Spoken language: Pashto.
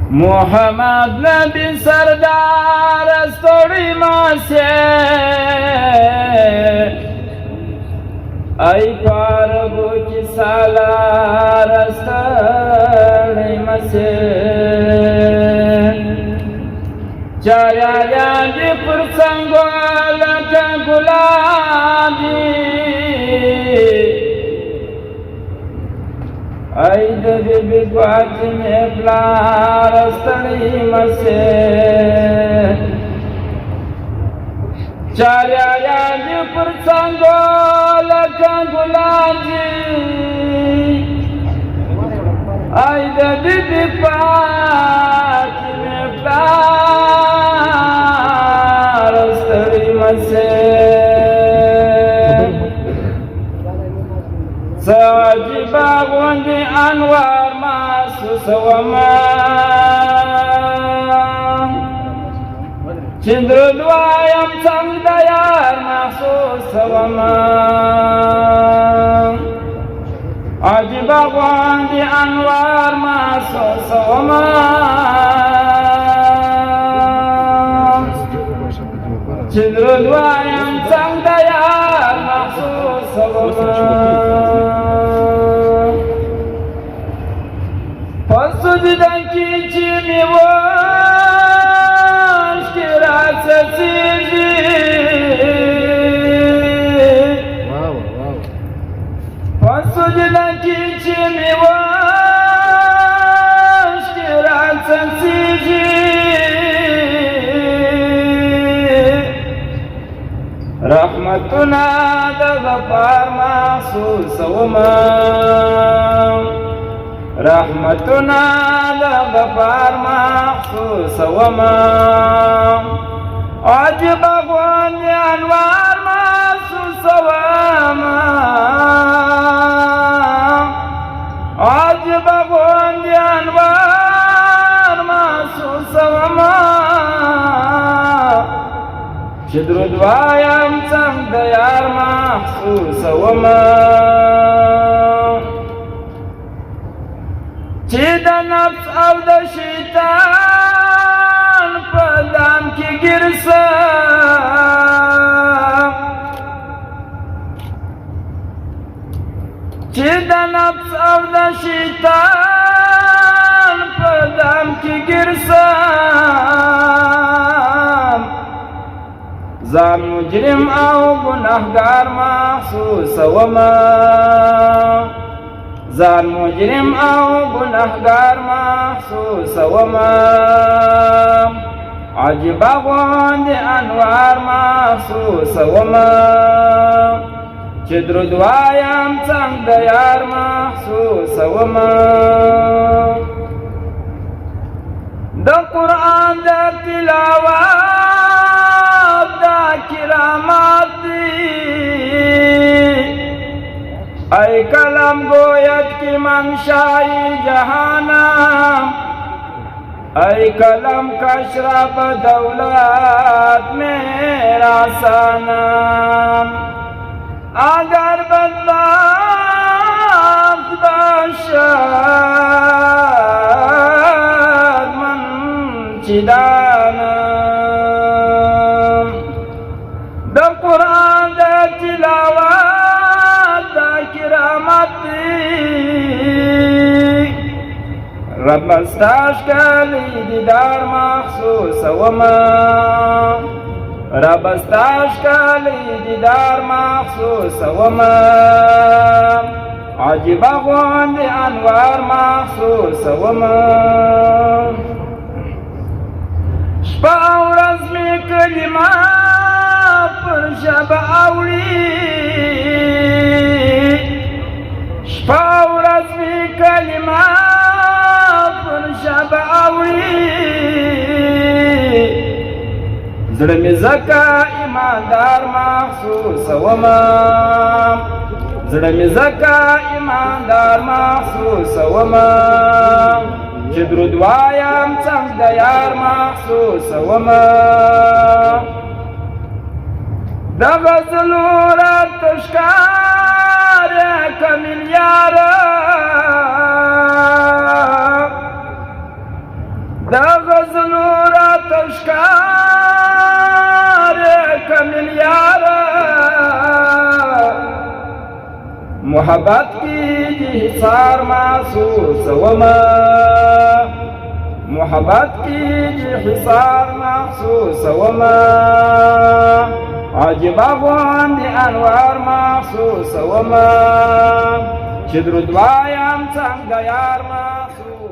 محمد نبی سردار ستړی ماسه ای پاربو کی سالار ستړی ماسه چایا دی پر څنګه لکه ګلابي ای د بی فاطمه پلار ستړی ماسه چایا دی پر څنګه لکه ګلابي ای د بی فاطمه پلار ستړی ماسه سواجبا غوندي انوار محسوس وما چندر دوایم څنګ د یار محسوس وما عجبا غوندي انوار محسوس وما چندر دوایم څنګ د یار محسوس وما سجدن کی چی می واش کی راست سیجی سجدن کی چی می واش کی راست سیجی رحمتنا د غفار محسوس وما رحمتنا لغفار محسوس وما عجب غوندي انوار محسوس وما عجب غوندي انوار محسوس وما شدرود وایم څنګ د یار محسوس وما چې د نفس او د شیطان په دام کې ګرځم چې د نفس او د شیطان په دام کې ګرځم ځان مجرم او ګناهګار محسوس وما ځان مجرم او ګناهګار محسوس وما عجبا غوندي انوار محسوس وما چې درود وایم څنګ د یار محسوس وما د قرآن د تلاوت دا کرامات دي ای کلم گوید کی منشای جهانم ای کلم کشرب دولت میرا سنم اگر بدبخت باشد من چی دانم در قرآن در تلاوت رب استاش کلی دیدار مخصوص وما رب استاش کلی دیدار مخصوص وما عجبا غوندي انوار مخصوص وما شپه او ورځ می کلمه پر ژبه اوري شپه او ورځ می کلمه پر ژبه اوري زړه مې ځکه ایماندار محسوس وما زړه مې ځکه ایماندار محسوس وما چې درود وایم څنګ د یار محسوس وما د غزلو راته ښکاره کمل یاره اشکار کمل یارا محبت کی حصار محسوس وما محبت کی حصار محسوس وما عجب غوند انوار محسوس وما چې درود وایم څنګه یار محسوس